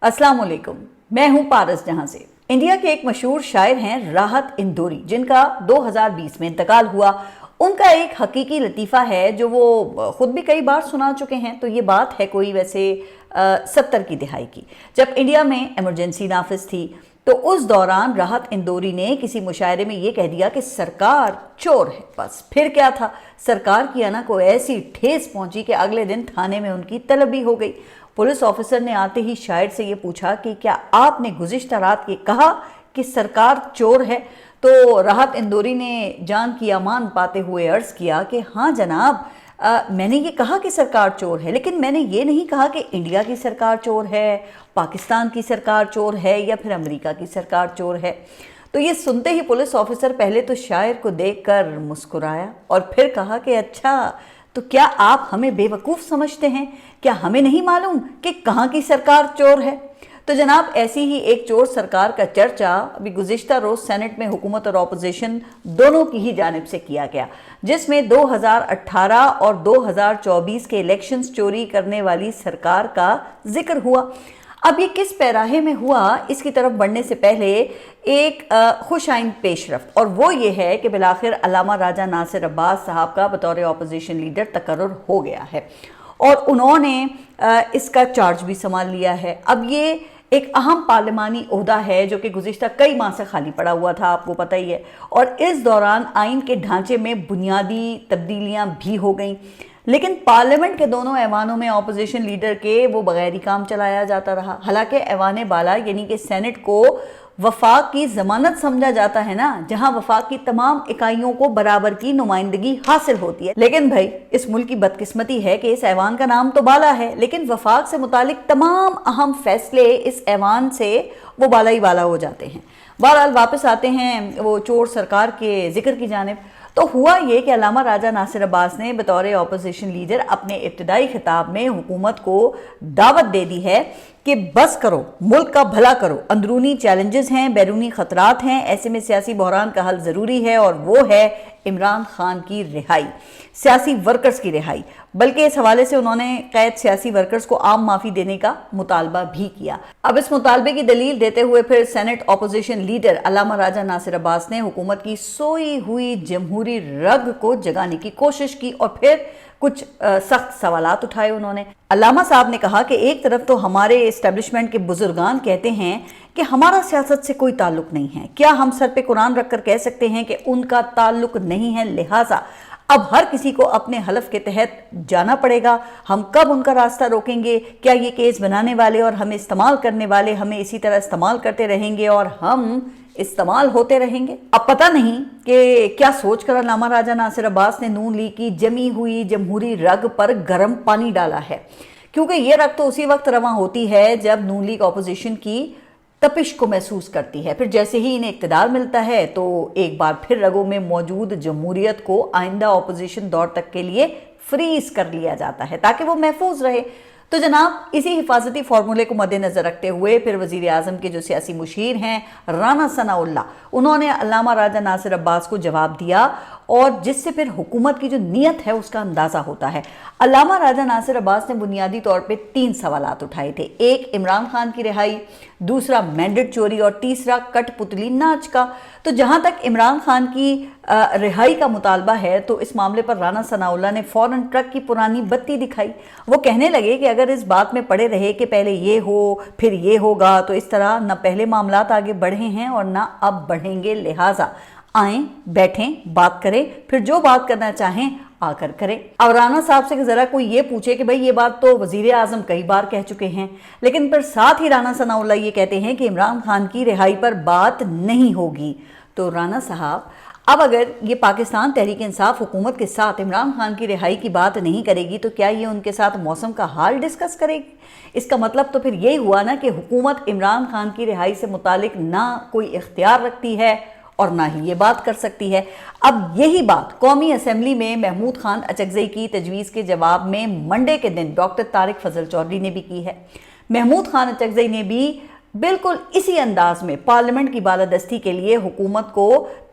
अस्सलाम वालेकुम, मैं हूं पारस जहां से। इंडिया के एक मशहूर शायर हैं राहत इंदौरी, जिनका 2020 में इंतकाल हुआ। उनका एक हकीकी लतीफ़ा है जो वो खुद भी कई बार सुना चुके हैं। तो ये बात है कोई वैसे 70 की दिहाई की, जब इंडिया में इमरजेंसी नाफिज थी। तो उस दौरान राहत इंदौरी ने किसी मुशायरे में ये कह दिया कि सरकार चोर है। बस फिर क्या था, सरकार की आना को ऐसी ठेस पहुंची कि अगले दिन थाने में उनकी तलबी हो गई। पुलिस ऑफिसर ने आते ही शायर से ये पूछा कि क्या आपने गुज़िश्ता रात के कहा कि सरकार चोर है? तो राहत इंदौरी ने जान की अमान पाते हुए अर्ज़ किया कि हाँ जनाब, मैंने ये कहा कि सरकार चोर है, लेकिन मैंने ये नहीं कहा कि इंडिया की सरकार चोर है, पाकिस्तान की सरकार चोर है या फिर अमेरिका की सरकार चोर है। तो ये सुनते ही पुलिस ऑफिसर पहले तो शायर को देखकर मुस्कुराया और फिर कहा कि अच्छा, तो क्या आप हमें बेवकूफ़ समझते हैं? क्या हमें नहीं मालूम कि कहाँ की सरकार चोर है? तो जनाब, ऐसी ही एक चोर सरकार का चर्चा अभी गुज़िश्ता रोज़ सेनेट में हुकूमत और अपोजिशन दोनों की ही जानिब से किया गया, जिसमें 2018 और 2024 के इलेक्शंस चोरी करने वाली सरकार का जिक्र हुआ। अब ये किस पैराहे में हुआ, इसकी तरफ बढ़ने से पहले एक खुश आइंद पेशरफ्त, और वो ये है कि बिलाखिर अल्लामा राजा नासिर अब्बास साहब का बतौर अपोजिशन लीडर तकर्रुर हो गया है और उन्होंने इसका चार्ज भी संभाल लिया है। अब ये एक अहम पार्लिमानी ओहदा है जो कि गुज़िश्ता कई माह से खाली पड़ा हुआ था, आपको पता ही है। और इस दौरान आइन के ढांचे में बुनियादी तब्दीलियां भी हो गईं, लेकिन पार्लियामेंट के दोनों ऐवानों में अपोजिशन लीडर के वो बगैर ही काम चलाया जाता रहा। हालांकि ऐवान बाला यानी कि सेनेट को वफाक की ज़मानत समझा जाता है ना, जहां वफाक की तमाम इकाइयों को बराबर की नुमाइंदगी हासिल होती है। लेकिन भाई, इस मुल्क की बदकिस्मती है कि इस ऐवान का नाम तो बाला है, लेकिन वफाक से मुतालिक तमाम अहम फैसले इस ऐवान से वो बाला ही बाला हो जाते हैं। बहरहाल वापस आते हैं वो चोर सरकार के जिक्र की जानिब। तो हुआ ये कि अल्लामा राजा नासिर अब्बास ने बतौर अपोजिशन लीडर अपने इब्तिदाई खिताब में हुकूमत को दावत दे दी है कि बस करो, मुल्क का भला करो, अंदरूनी चैलेंजेस हैं, बैरूनी खतरात हैं, ऐसे में सियासी बहरान का हल ज़रूरी है और वो है इमरान खान की रिहाई, सियासी वर्कर्स की रिहाई। बल्कि इस हवाले से उन्होंने कैद सियासी वर्कर्स को आम माफ़ी देने का मुतालबा भी किया। अब इस मुतालबे की दलील देते हुए फिर सेनेट अपोजिशन लीडर अल्लामा राजा नासिर अब्बास ने हुकूमत की सोई हुई जमहूरी रग को जगाने की कोशिश की और फिर कुछ सख्त सवालात उठाए उन्होंने। अल्लामा साहब ने कहा कि एक तरफ तो हमारे इस्टेब्लिशमेंट के बुजुर्गान कहते हैं कि हमारा सियासत से कोई ताल्लुक नहीं है, क्या हम सर पे कुरान रखकर कह सकते हैं कि उनका ताल्लुक नहीं है, लिहाजा अब हर किसी को अपने हलफ के तहत जाना पड़ेगा। हम कब उनका रास्ता रोकेंगे? क्या ये केस बनाने वाले और हमें इस्तेमाल करने वाले हमें इसी तरह इस्तेमाल करते रहेंगे और हम इस्तेमाल होते रहेंगे? अब पता नहीं कि क्या सोचकर अल्लामा राजा नासिर अब्बास ने नून लीग की जमी हुई जमहूरी रग पर गर्म पानी डाला है, क्योंकि ये रग तो उसी वक्त रवां होती है जब नून लीग अपोजिशन की तपिश को महसूस करती है। फिर जैसे ही इन्हें इक़्तिदार मिलता है तो एक बार फिर रगों में मौजूद जमहूरियत को आइंदा अपोजिशन दौर तक के लिए फ्रीज कर लिया जाता है ताकि वो महफूज रहे। तो जनाब, इसी हिफाजती फार्मूले को मद्देनजर रखते हुए फिर वजीर आज़म के जो सियासी मुशीर हैं राना सनाउल्लाह, उन्होंने अल्लामा राजा नासिर अब्बास को जवाब दिया और जिससे फिर हुकूमत की जो नीयत है उसका अंदाज़ा होता है। अल्लामा राजा नासिर अब्बास ने बुनियादी तौर पे 3 सवालात उठाए थे। एक, इमरान खान की रिहाई, दूसरा मैंडेट चोरी और तीसरा कठपुतली नाच का। तो जहां तक इमरान खान की रिहाई का मुतालबा है तो इस मामले पर राना सनाउल्लाह ने फौरन ट्रक की पुरानी बत्ती दिखाई। वो कहने लगे कि अगर इस बात में पड़े रहे कि पहले ये हो फिर ये होगा तो इस तरह न पहले मामलात आगे बढ़े हैं और ना अब बढ़ेंगे, लिहाजा आएं, बैठें, बात करें, फिर जो बात करना चाहें आकर करें। अब राना साहब से जरा कोई ये पूछे कि भाई ये बात तो वजीर आज़म कई बार कह चुके हैं, लेकिन फिर साथ ही राना सनाउल्लाह ये कहते हैं कि इमरान खान की रिहाई पर बात नहीं होगी। तो राना साहब, अब अगर ये पाकिस्तान तहरीक इंसाफ हुकूमत के साथ इमरान खान की रिहाई की बात नहीं करेगी तो क्या ये उनके साथ मौसम का हाल डिस्कस करेगी? इसका मतलब तो फिर यही हुआ ना कि हुकूमत इमरान खान की रिहाई से मुतालिक ना कोई इख्तियार रखती है और ना ही ये बात कर सकती है। अब यही बात कौमी असम्बली में महमूद खान अचकज़ई की तजवीज़ के जवाब में मंडे के दिन डॉक्टर तारिक फजल चौधरी ने भी की है। महमूद खान अचकज़ई ने भी बिल्कुल इसी अंदाज में पार्लियामेंट की बालादस्ती के लिए हुकूमत को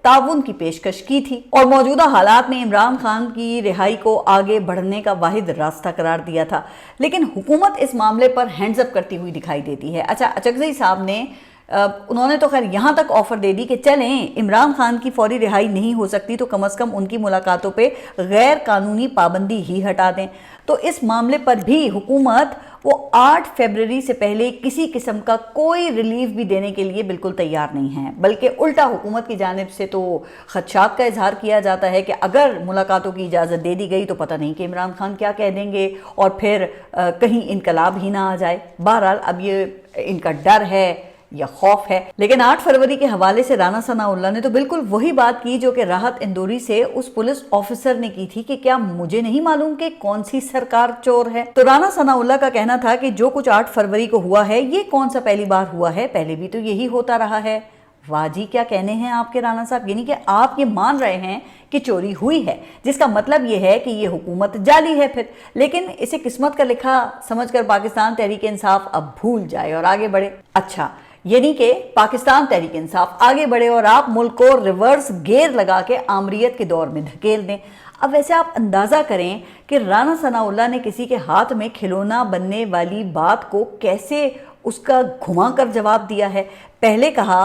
ताउन की पेशकश की थी और मौजूदा हालात में इमरान खान की रिहाई को आगे बढ़ने का वाहिद रास्ता करार दिया था। लेकिन हुकूमत इस मामले पर हैंड्स अप करती हुई दिखाई देती है। अच्छा, अचकज़ई साहब ने उन्होंने तो खैर यहाँ तक ऑफर दे दी कि चलें, इमरान खान की फौरी रिहाई नहीं हो सकती तो कम से कम उनकी मुलाकातों पे गैर कानूनी पाबंदी ही हटा दें। तो इस मामले पर भी हुकूमत वो 8 फरवरी से पहले किसी किस्म का कोई रिलीफ भी देने के लिए बिल्कुल तैयार नहीं है, बल्कि उल्टा हुकूमत की जानिब से तो खदशात का इजहार किया जाता है कि अगर मुलाकातों की इजाज़त दे दी गई तो पता नहीं कि इमरान खान क्या कह देंगे और फिर कहीं इनकलाब ही ना आ जाए। बहरहाल अब ये इनका डर है या खौफ है। लेकिन 8 फरवरी के हवाले से राना सनाउल्लाह ने तो बिल्कुल वही बात की जो कि राहत इंदौरी से उस पुलिस ऑफिसर ने की थी कि क्या मुझे नहीं मालूम कि कौन सी सरकार चोर है। तो राना सनाउल्लाह का कहना था कि जो कुछ 8 फरवरी को हुआ है ये कौन सा पहली बार हुआ है, पहले भी तो यही होता रहा है। वाह जी, क्या कहने हैं आपके राना साहब, यानी कि आप ये मान रहे हैं कि चोरी हुई है, जिसका मतलब ये है कि ये हुकूमत जाली है फिर। लेकिन इसे किस्मत का लिखा समझकर पाकिस्तान तहरीक इंसाफ अब भूल जाए और आगे बढ़े। अच्छा, यानी कि पाकिस्तान तहरीक इंसाफ आगे बढ़े और आप मुल्क को रिवर्स गियर लगा के आमरीयत के दौर में धकेल दें। अब वैसे आप अंदाज़ा करें कि राना सनाउल्लाह ने किसी के हाथ में खिलौना बनने वाली बात को कैसे उसका घुमा कर जवाब दिया है। पहले कहा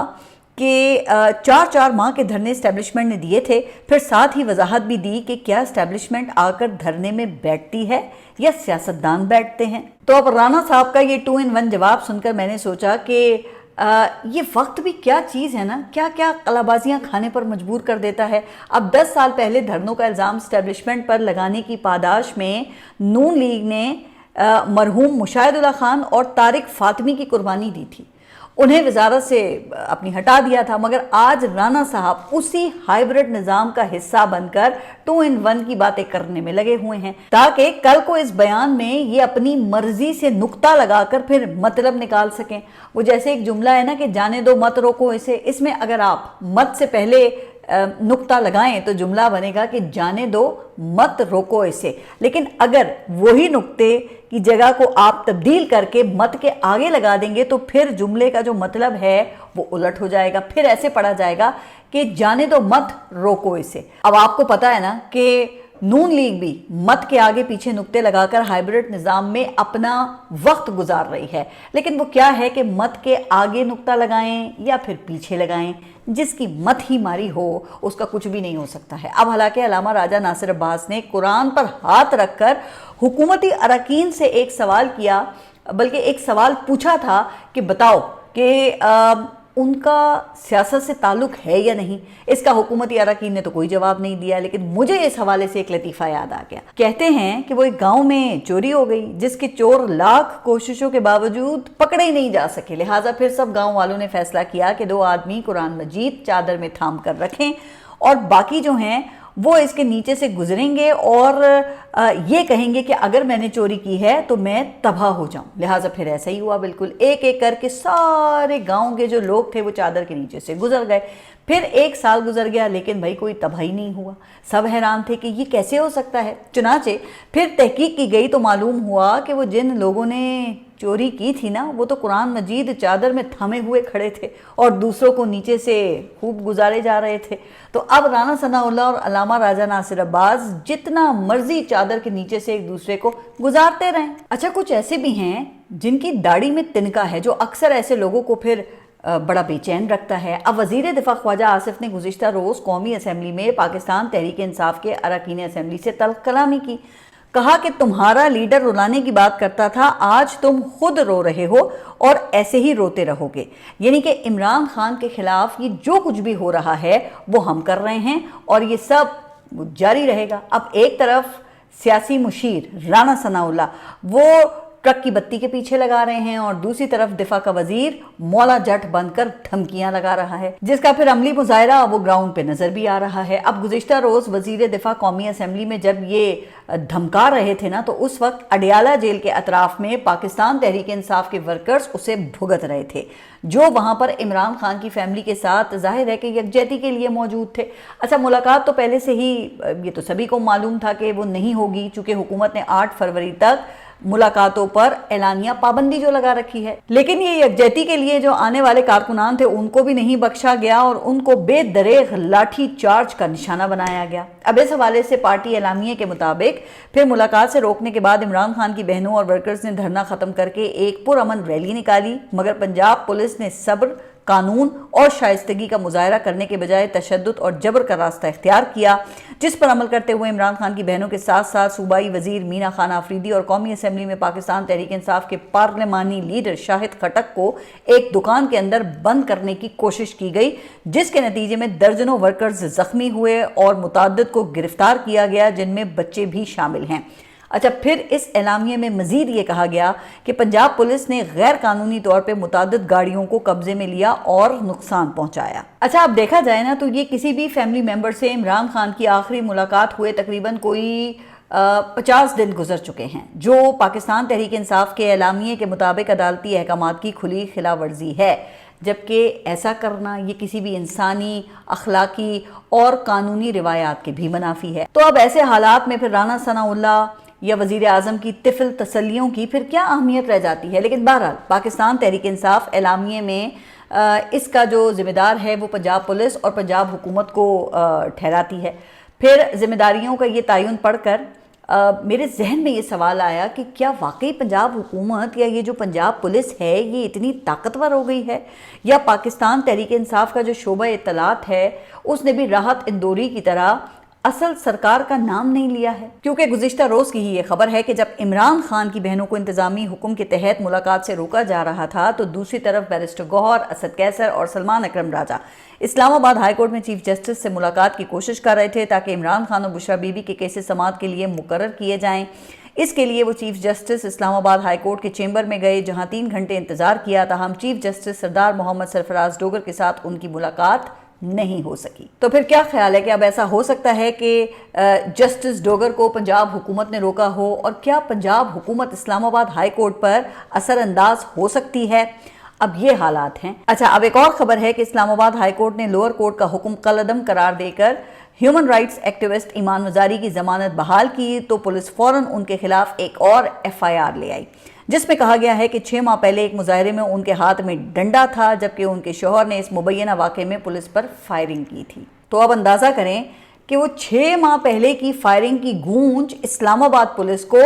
कि 4 माह के धरने इस्टेब्लिशमेंट ने दिए थे, फिर साथ ही वजाहत भी दी कि क्या इस्टेब्लिशमेंट आकर धरने में बैठती है या सियासतदान बैठते हैं। तो अब राना साहब का ये 2 in 1 जवाब सुनकर मैंने सोचा कि ये वक्त भी क्या चीज़ है ना, क्या क्या कलाबाजियाँ खाने पर मजबूर कर देता है। अब 10 साल पहले धरनों का इल्ज़ाम इस्टेब्लिशमेंट पर लगाने की पादाश में नून लीग ने मरहूम मुशाहिदुल्लाह खान और तारिक फातिमी की कुर्बानी दी थी, उन्हें वजारत से अपनी हटा दिया था। मगर आज राना साहब उसी हाइब्रिड निज़ाम का हिस्सा बनकर 2 in 1 की बातें करने में लगे हुए हैं ताकि कल को इस बयान में ये अपनी मर्जी से नुक्ता लगाकर फिर मतलब निकाल सकें। वो जैसे एक जुमला है ना कि जाने दो मत रोको इसे, इसमें अगर आप मत से पहले नुक्ता लगाएं तो जुमला बनेगा कि जाने दो मत रोको इसे। लेकिन अगर वही नुक्ते की जगह को आप तब्दील करके मत के आगे लगा देंगे तो फिर जुमले का जो मतलब है वो उलट हो जाएगा, फिर ऐसे पढ़ा जाएगा कि जाने दो मत रोको इसे। अब आपको पता है ना कि नून लीग भी मत के आगे पीछे नुक्ते लगाकर हाइब्रिड निज़ाम में अपना वक्त गुजार रही है, लेकिन वो क्या है कि मत के आगे नुक्ता लगाएं या फिर पीछे लगाएं, जिसकी मत ही मारी हो उसका कुछ भी नहीं हो सकता है। अब हालांकि अल्लामा राजा नासिर अब्बास ने कुरान पर हाथ रखकर हुकूमती अरकान से एक सवाल किया, बल्कि एक सवाल पूछा था कि बताओ कि उनका सियासत से ताल्लुक़ है या नहीं। इसका हुकूमती अरकान ने तो कोई जवाब नहीं दिया। लेकिन मुझे इस हवाले से एक लतीफ़ा याद आ गया। कहते हैं कि वो एक गांव में चोरी हो गई जिसके चोर लाख कोशिशों के बावजूद पकड़े ही नहीं जा सके। लिहाजा फिर सब गांव वालों ने फैसला किया कि 2 आदमी कुरान मजीद चादर में थाम कर रखें और बाकी जो हैं वो इसके नीचे से गुजरेंगे और ये कहेंगे कि अगर मैंने चोरी की है तो मैं तबाह हो जाऊं। लिहाजा फिर ऐसा ही हुआ, बिल्कुल एक एक करके सारे गांव के जो लोग थे वो चादर के नीचे से गुजर गए। फिर 1 साल गुजर गया लेकिन भाई कोई तबाही नहीं हुआ। सब हैरान थे कि ये कैसे हो सकता है। चुनाचे फिर तहकीक की गई तो मालूम हुआ कि वो जिन लोगों ने चोरी की थी ना वो तो कुरान मजीद चादर में थमे हुए खड़े थे और दूसरों को नीचे से खूब गुजारे जा रहे थे। तो अब राना सनाउल्लाह और अल्लामा राजा नासिर अब्बास जितना मर्जी चादर के नीचे से एक दूसरे को गुजारते रहें। अच्छा, कुछ ऐसे भी हैं जिनकी दाढ़ी में तिनका है जो अक्सर ऐसे लोगों को फिर बड़ा बेचैन रखता है। अब वज़ीर दिफा ख्वाजा आसिफ ने गुज़िश्ता रोज़ कौमी असम्बली में पाकिस्तान तहरीक इंसाफ के अरकान असम्बली से तल्ख़ कलामी की। कहा कि तुम्हारा लीडर रुलाने की बात करता था, आज तुम खुद रो रहे हो और ऐसे ही रोते रहोगे। यानी कि इमरान खान के खिलाफ ये जो कुछ भी हो रहा है वो हम कर रहे हैं और ये सब जारी रहेगा। अब एक तरफ सियासी मुशीर राना सनाउल्लाह वो ट्रक की बत्ती के पीछे लगा रहे हैं और दूसरी तरफ दिफा का वजीर मौला जट बनकर धमकियां लगा रहा है, जिसका फिर अमली मुजाहरा वो ग्राउंड पे नजर भी आ रहा है। अब गुज़िश्ता रोज वजीर दिफा कौमी असम्बली में जब ये धमका रहे थे ना तो उस वक्त अडियाला जेल के अतराफ में पाकिस्तान तहरीक इंसाफ के वर्कर्स उसे भुगत रहे थे जो वहां पर इमरान खान की फैमिली के साथ जाहिर है कि यकजहती के लिए मौजूद थे। अच्छा, मुलाकात तो पहले से ही ये तो सभी को मालूम था कि वो नहीं होगी, चूंकि हुकूमत ने 8 फरवरी तक ملاقاتوں پر اعلانیہ پابندی جو لگا رکھی ہے۔ لیکن یہ یکجہتی کے لیے جو آنے والے کارکنان تھے ان کو بھی نہیں بخشا گیا اور ان کو بے دریغ لاٹھی چارج کا نشانہ بنایا گیا۔ اب اس حوالے سے پارٹی اعلامیے کے مطابق پھر ملاقات سے روکنے کے بعد عمران خان کی بہنوں اور ورکرز نے دھرنا ختم کر کے ایک پرامن ریلی نکالی، مگر پنجاب پولیس نے صبر، قانون اور شائستگی کا مظاہرہ کرنے کے بجائے تشدد اور جبر کا راستہ اختیار کیا، جس پر عمل کرتے ہوئے عمران خان کی بہنوں کے ساتھ ساتھ صوبائی وزیر مینا خان آفریدی اور قومی اسمبلی میں پاکستان تحریک انصاف کے پارلیمانی لیڈر شاہد خٹک کو ایک دکان کے اندر بند کرنے کی کوشش کی گئی، جس کے نتیجے میں درجنوں ورکرز زخمی ہوئے اور متعدد کو گرفتار کیا گیا، جن میں بچے بھی شامل ہیں۔ اچھا، پھر اس اعلامیے میں مزید یہ کہا گیا کہ پنجاب پولیس نے غیر قانونی طور پہ متعدد گاڑیوں کو قبضے میں لیا اور نقصان پہنچایا۔ اچھا، اب دیکھا جائے نا تو یہ کسی بھی فیملی ممبر سے عمران خان کی آخری ملاقات ہوئے تقریباً کوئی 50 دن گزر چکے ہیں، جو پاکستان تحریک انصاف کے اعلامیے کے مطابق عدالتی احکامات کی کھلی خلاف ورزی ہے، جبکہ ایسا کرنا یہ کسی بھی انسانی، اخلاقی اور قانونی روایات کے بھی منافی ہے۔ تو اب ایسے حالات میں پھر رانا ثناء اللہ یا وزیر اعظم کی طفل تسلیوں کی پھر کیا اہمیت رہ جاتی ہے؟ لیکن بہرحال پاکستان تحریک انصاف اعلامیے میں اس کا جو ذمہ دار ہے وہ پنجاب پولیس اور پنجاب حکومت کو ٹھہراتی ہے۔ پھر ذمہ داریوں کا یہ تعین پڑھ کر میرے ذہن میں یہ سوال آیا کہ کیا واقعی پنجاب حکومت یا یہ جو پنجاب پولیس ہے یہ اتنی طاقتور ہو گئی ہے، یا پاکستان تحریک انصاف کا جو شعبہ اطلاعات ہے اس نے بھی راحت اندوری کی طرح اصل سرکار کا نام نہیں لیا ہے؟ کیونکہ گزشتہ روز کی ہی یہ خبر ہے کہ جب عمران خان کی بہنوں کو انتظامی حکم کے تحت ملاقات سے روکا جا رہا تھا تو دوسری طرف بیرسٹر گوہر، اسد کیسر اور سلمان اکرم راجہ اسلام آباد ہائی کورٹ میں چیف جسٹس سے ملاقات کی کوشش کر رہے تھے تاکہ عمران خان اور بشرا بی بی کے کیسز سماعت کے لیے مقرر کیے جائیں۔ اس کے لیے وہ چیف جسٹس اسلام آباد ہائی کورٹ کے چیمبر میں گئے، جہاں 3 گھنٹے انتظار کیا، تاہم چیف جسٹس سردار محمد سرفراز ڈوگر کے ساتھ ان کی ملاقات نہیں ہو سکی۔ تو پھر کیا خیال ہے کہ اب ایسا ہو سکتا ہے کہ جسٹس ڈوگر کو پنجاب حکومت نے روکا ہو، اور کیا پنجاب حکومت اسلام آباد ہائی کورٹ پر اثر انداز ہو سکتی ہے؟ اب یہ حالات ہیں۔ اچھا، اب ایک اور خبر ہے کہ اسلام آباد ہائی کورٹ نے لوور کورٹ کا حکم کالعدم قرار دے کر ہیومن رائٹس ایکٹیوسٹ ایمان مزاری کی ضمانت بحال کی، تو پولیس فوراً ان کے خلاف ایک اور FIR لے آئی، جس میں کہا گیا ہے کہ 6 ماہ پہلے ایک مظاہرے میں ان کے ہاتھ میں ڈنڈا تھا، جبکہ ان کے شوہر نے اس مبینہ واقعے میں پولیس پر فائرنگ کی تھی۔ تو اب اندازہ کریں کہ وہ 6 ماہ پہلے کی فائرنگ کی گونج اسلام آباد پولیس کو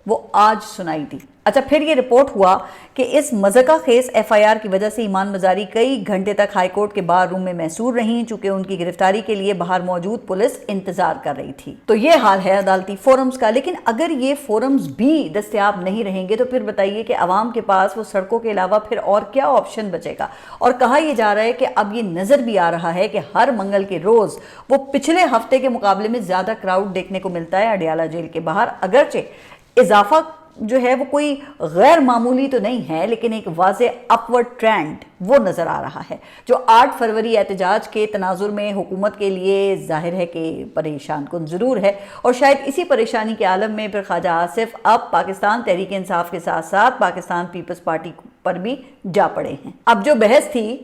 وہ آج سنائی دی۔ اچھا، پھر یہ رپورٹ ہوا کہ اس مذہقہ خیز FIR کی وجہ سے ایمان مزاری کئی گھنٹے تک ہائی کورٹ کے بار روم میں محصور رہیں، چونکہ ان کی گرفتاری کے لیے باہر موجود پولیس انتظار کر رہی تھی۔ تو یہ حال ہے عدالتی فورمز کا، لیکن اگر یہ فورمز بھی دستیاب نہیں رہیں گے تو پھر بتائیے کہ عوام کے پاس وہ سڑکوں کے علاوہ پھر اور کیا آپشن بچے گا؟ اور کہا یہ جا رہا ہے کہ اب یہ نظر بھی آ رہا ہے کہ ہر منگل کے روز وہ پچھلے ہفتے کے مقابلے میں زیادہ کراؤڈ دیکھنے کو ملتا ہے اڈیالہ جیل کے باہر، اگرچہ اضافہ جو ہے وہ کوئی غیر معمولی تو نہیں ہے، لیکن ایک واضح اپورڈ ٹرینڈ وہ نظر آ رہا ہے، جو 8 فروری احتجاج کے تناظر میں حکومت کے لیے ظاہر ہے کہ پریشان کن ضرور ہے، اور شاید اسی پریشانی کے عالم میں پھر خواجہ آصف اب پاکستان تحریک انصاف کے ساتھ ساتھ پاکستان پیپلز پارٹی پر بھی جا پڑے ہیں۔ اب جو بحث تھی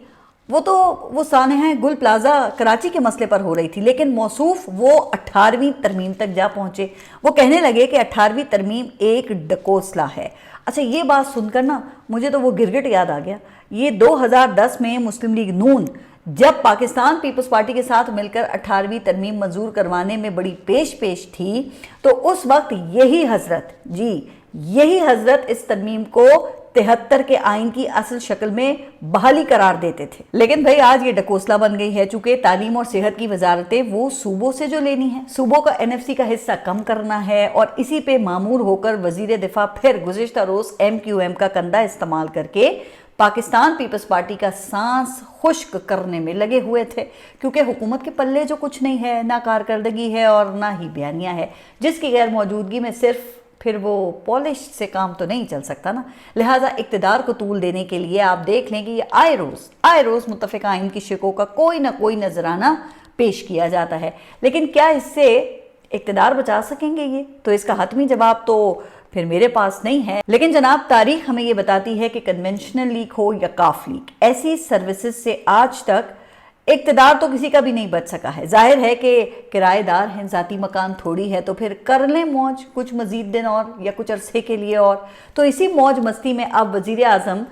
وہ سانحہ گل پلازا کراچی کے مسئلے پر ہو رہی تھی، لیکن موصوف وہ 18ویں ترمیم تک جا پہنچے۔ وہ کہنے لگے کہ 18ویں ترمیم ایک ڈکوسلا ہے۔ اچھا، یہ بات سن کر نا مجھے تو وہ گرگٹ یاد آ گیا۔ یہ 2010 میں مسلم لیگ نون جب پاکستان پیپلز پارٹی کے ساتھ مل کر 18ویں ترمیم منظور کروانے میں بڑی پیش تھی، تو اس وقت یہی حضرت اس ترمیم کو 73 کے آئین کی اصل شکل میں بحالی قرار دیتے تھے۔ لیکن بھئی آج یہ ڈکوسلا بن گئی ہے، چونکہ تعلیم اور صحت کی وزارتیں وہ صوبوں سے جو لینی ہیں، صوبوں کا NFC کا حصہ کم کرنا ہے، اور اسی پہ معمور ہو کر وزیر دفاع پھر گزشتہ روز MQM کا کندھا استعمال کر کے پاکستان پیپلز پارٹی کا سانس خشک کرنے میں لگے ہوئے تھے، کیونکہ حکومت کے پلے جو کچھ نہیں ہے، نہ کارکردگی ہے اور نہ ہی بیانیہ ہے، جس کی غیر موجودگی میں صرف پھر وہ پالش سے کام تو نہیں چل سکتا نا۔ لہٰذا اقتدار کو طول دینے کے لیے آپ دیکھ لیں کہ یہ آئے روز متفق آئین کی شکوں کا کوئی نہ کوئی نذرانہ پیش کیا جاتا ہے، لیکن کیا اس سے اقتدار بچا سکیں گے یہ؟ تو اس کا حتمی جواب تو پھر میرے پاس نہیں ہے، لیکن جناب تاریخ ہمیں یہ بتاتی ہے کہ کنونشنل لیگ ہو یا کاف لیگ، ایسی سروسز سے آج تک اقتدار تو کسی کا بھی نہیں بچ سکا ہے، ظاہر ہے کہ کرایہ دار ہیں، ذاتی مکان تھوڑی ہے، تو پھر کر لیں موج کچھ مزید دن اور یا کچھ عرصے کے لیے اور۔ تو اسی موج مستی میں اب وزیر اعظم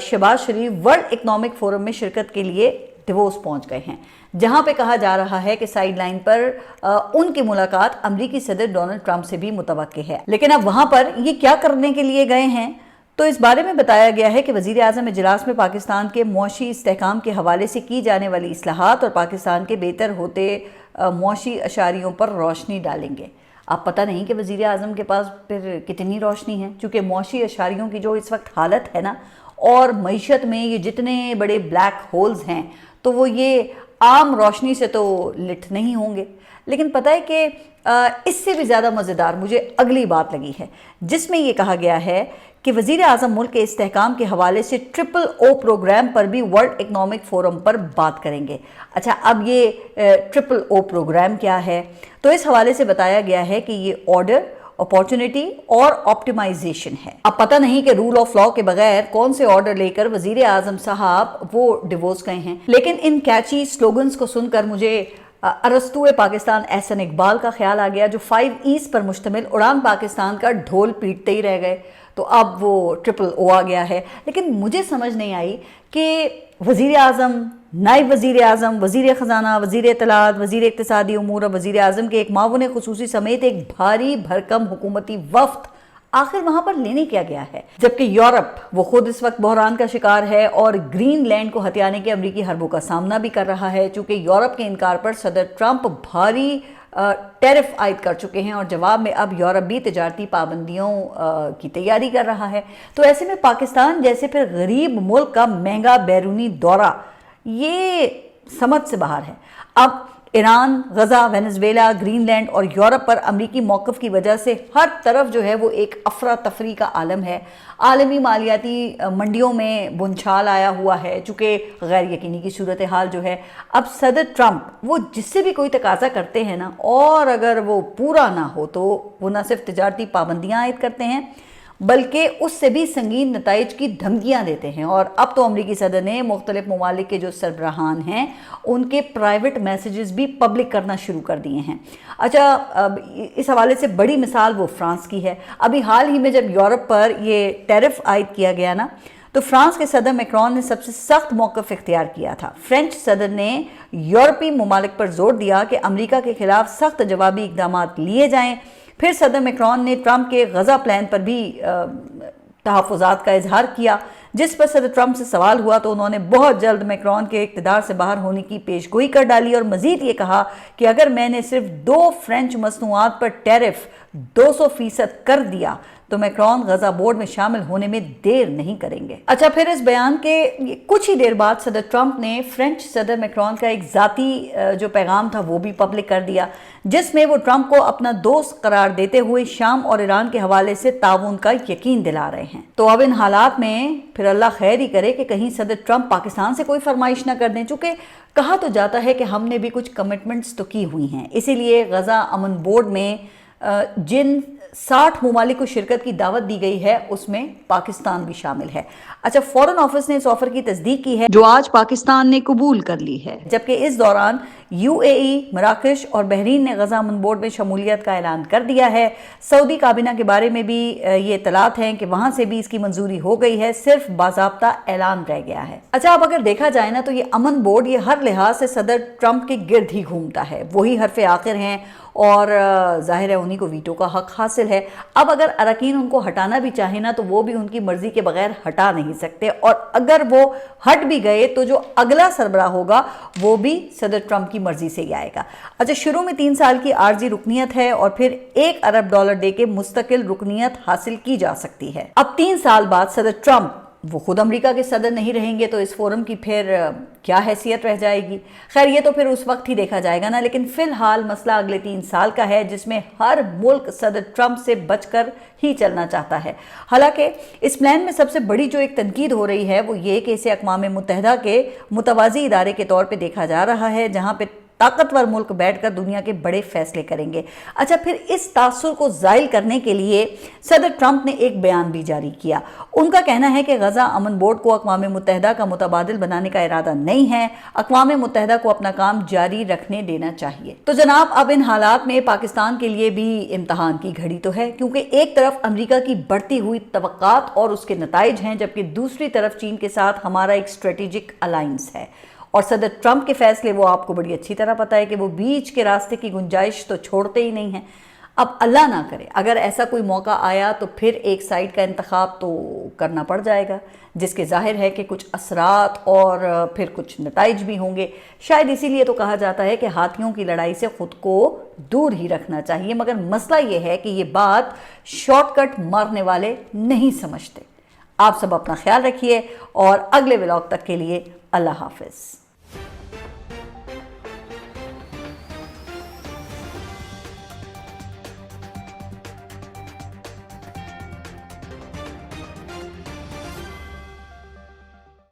شہباز شریف ورلڈ اکنامک فورم میں شرکت کے لیے ڈیووس پہنچ گئے ہیں، جہاں پہ کہا جا رہا ہے کہ سائیڈ لائن پر ان کی ملاقات امریکی صدر ڈونلڈ ٹرمپ سے بھی متوقع ہے۔ لیکن اب وہاں پر یہ کیا کرنے کے لیے گئے ہیں؟ تو اس بارے میں بتایا گیا ہے کہ وزیر اعظم اجلاس میں پاکستان کے معاشی استحکام کے حوالے سے کی جانے والی اصلاحات اور پاکستان کے بہتر ہوتے معاشی اشاریوں پر روشنی ڈالیں گے۔ اب پتہ نہیں کہ وزیر اعظم کے پاس پھر کتنی روشنی ہے، چونکہ معاشی اشاریوں کی جو اس وقت حالت ہے نا، اور معیشت میں یہ جتنے بڑے بلیک ہولز ہیں، تو وہ یہ عام روشنی سے تو لٹ نہیں ہوں گے۔ لیکن پتہ ہے کہ اس سے بھی زیادہ مزیدار مجھے اگلی بات لگی ہے، جس میں یہ کہا گیا ہے کہ وزیر اعظم ملک کے استحکام کے حوالے سے ٹرپل او پروگرام پر بھی ورلڈ اکنامک فورم پر بات کریں گے۔ اچھا، اب یہ ٹرپل او پروگرام کیا ہے؟ تو اس حوالے سے بتایا گیا ہے کہ یہ آرڈر، اپارچونٹی اور آپٹیمائزیشن ہے۔ اب پتہ نہیں کہ رول آف لاء کے بغیر کون سے آرڈر لے کر وزیر اعظم صاحب وہ ڈیووس گئے ہیں، لیکن ان کیچی سلوگنز کو سن کر مجھے ارسطو پاکستان احسن اقبال کا خیال آ گیا، جو 5 ایز پر مشتمل اڑان پاکستان کا ڈھول پیٹتے ہی رہ گئے۔ تو اب وہ ٹرپل او آ گیا ہے، لیکن مجھے سمجھ نہیں آئی کہ وزیر اعظم، نائب وزیر اعظم، وزیر خزانہ، وزیر اطلاعات، وزیر اقتصادی امور اور وزیر اعظم کے ایک معاون خصوصی سمیت ایک بھاری بھرکم حکومتی وفد آخر وہاں پر لینے کیا گیا ہے، جبکہ یورپ وہ خود اس وقت بحران کا شکار ہے اور گرین لینڈ کو ہتھیانے کے امریکی حربوں کا سامنا بھی کر رہا ہے، چونکہ یورپ کے انکار پر صدر ٹرمپ بھاری ٹیرف عائد کر چکے ہیں اور جواب میں اب یورپ بھی تجارتی پابندیوں کی تیاری کر رہا ہے۔ تو ایسے میں پاکستان جیسے پھر غریب ملک کا مہنگا بیرونی دورہ یہ سمجھ سے باہر ہے۔ اب Iran, Gaza, Venezuela, Greenland اور یورپ پر امریکی موقف کی وجہ سے ہر طرف جو ہے وہ ایک افراتفری کا عالم ہے۔ عالمی مالیاتی منڈیوں میں بنچھال آیا ہوا ہے، چونکہ غیر یقینی کی صورتحال جو ہے۔ اب صدر ٹرمپ وہ جس سے بھی کوئی تقاضا کرتے ہیں نا، اور اگر وہ پورا نہ ہو تو وہ نہ صرف تجارتی پابندیاں عائد کرتے ہیں بلکہ اس سے بھی سنگین نتائج کی دھمکیاں دیتے ہیں۔ اور اب تو امریکی صدر نے مختلف ممالک کے جو سربراہان ہیں ان کے پرائیویٹ میسیجز بھی پبلک کرنا شروع کر دیے ہیں۔ اچھا، اس حوالے سے بڑی مثال وہ فرانس کی ہے۔ ابھی حال ہی میں جب یورپ پر یہ ٹیرف عائد کیا گیا نا، تو فرانس کے صدر میکرون نے سب سے سخت موقف اختیار کیا تھا۔ فرینچ صدر نے یورپی ممالک پر زور دیا کہ امریکہ کے خلاف سخت جوابی اقدامات لیے جائیں۔ پھر صدر میکرون نے ٹرمپ کے غزہ پلان پر بھی تحفظات کا اظہار کیا، جس پر صدر ٹرمپ سے سوال ہوا تو انہوں نے بہت جلد میکرون کے اقتدار سے باہر ہونے کی پیش گوئی کر ڈالی اور مزید یہ کہا کہ اگر میں نے صرف 2 فرینچ مصنوعات پر ٹیرف 200% کر دیا تو میکرون غزہ بورڈ میں شامل ہونے میں دیر نہیں کریں گے۔ اچھا، پھر اس بیان کے کچھ ہی دیر بعد صدر ٹرمپ نے فرینچ صدر میکرون کا ایک ذاتی جو پیغام تھا وہ بھی پبلک کر دیا، جس میں وہ ٹرمپ کو اپنا دوست قرار دیتے ہوئے شام اور ایران کے حوالے سے تعاون کا یقین دلا رہے ہیں۔ تو اب ان حالات میں پھر اللہ خیر ہی کرے کہ کہیں صدر ٹرمپ پاکستان سے کوئی فرمائش نہ کر دیں، چونکہ کہا تو جاتا ہے کہ ہم نے بھی کچھ کمٹمنٹس تو کی ہوئی ہیں، اسی لیے غزہ امن بورڈ میں جن 60 ممالک کو شرکت کی دعوت دی گئی ہے اس میں پاکستان بھی شامل ہے۔ اچھا، فورن آفس نے اس آفر کی تصدیق کی ہے جو آج پاکستان نے قبول کر لی ہے، جبکہ اس دوران UAE، مراکش اور بحرین نے غزہ امن بورڈ میں شمولیت کا اعلان کر دیا ہے۔ سعودی کابینہ کے بارے میں بھی یہ اطلاعات ہیں کہ وہاں سے بھی اس کی منظوری ہو گئی ہے، صرف باضابطہ اعلان رہ گیا ہے۔ اچھا، اب اگر دیکھا جائے نا تو یہ امن بورڈ یہ ہر لحاظ سے صدر ٹرمپ کے گرد ہی گھومتا ہے، وہی حرف آخر ہیں اور ظاہر ہے انہی کو ویٹو کا حق حاصل ہے۔ اب اگر اراکین ان کو ہٹانا بھی چاہیں نا تو وہ بھی ان کی مرضی کے بغیر ہٹا نہیں سکتے، اور اگر وہ ہٹ بھی گئے تو جو اگلا سربراہ ہوگا وہ بھی صدر ٹرمپ کی مرضی سے ہی آئے گا۔ اچھا، شروع میں 3 سال کی عارضی رکنیت ہے اور پھر $1 ارب دے کے مستقل رکنیت حاصل کی جا سکتی ہے۔ اب 3 سال بعد صدر ٹرمپ وہ خود امریکہ کے صدر نہیں رہیں گے تو اس فورم کی پھر کیا حیثیت رہ جائے گی؟ خیر، یہ تو پھر اس وقت ہی دیکھا جائے گا نا، لیکن فی الحال مسئلہ اگلے 3 سال کا ہے جس میں ہر ملک صدر ٹرمپ سے بچ کر ہی چلنا چاہتا ہے۔ حالانکہ اس پلان میں سب سے بڑی جو ایک تنقید ہو رہی ہے وہ یہ کہ اسے اقوام متحدہ کے متوازی ادارے کے طور پہ دیکھا جا رہا ہے، جہاں پہ ताकतवर मुल्क बैठकर दुनिया के बड़े फैसले करेंगे। अच्छा, फिर इस तासुर को ज़ाइल करने के लिए सदर ट्रंप ने एक बयान भी जारी किया। उनका कहना है कि गजा अमन बोर्ड को अक़वाम मुत्तहिदा का मुतबादिल बनाने का इरादा नहीं है, अक़वाम मुत्तहिदा को अपना काम जारी रखने देना चाहिए। तो जनाब, अब इन हालात में पाकिस्तान के लिए भी इम्तहान की घड़ी तो है, क्योंकि एक तरफ अमेरिका की बढ़ती हुई तवक्कात और उसके नताइज हैं, जबकि दूसरी तरफ चीन के साथ हमारा एक स्ट्रेटेजिक अलायंस है। और सदर ट्रंप के फैसले वो आपको बड़ी अच्छी तरह पता है कि वो बीच के रास्ते की गुंजाइश तो छोड़ते ही नहीं हैं। अब अल्लाह ना करे अगर ऐसा कोई मौका आया तो फिर एक साइड का इंतखाब तो करना पड़ जाएगा, जिसके जाहिर है कि कुछ असरात और फिर कुछ नताइज भी होंगे। शायद इसीलिए तो कहा जाता है कि हाथियों की लड़ाई से ख़ुद को दूर ही रखना चाहिए। मगर मसला ये है कि ये बात शॉर्टकट मारने वाले नहीं समझते। आप सब अपना ख्याल रखिए और अगले व्लॉग तक के लिए अल्लाह हाफिज़।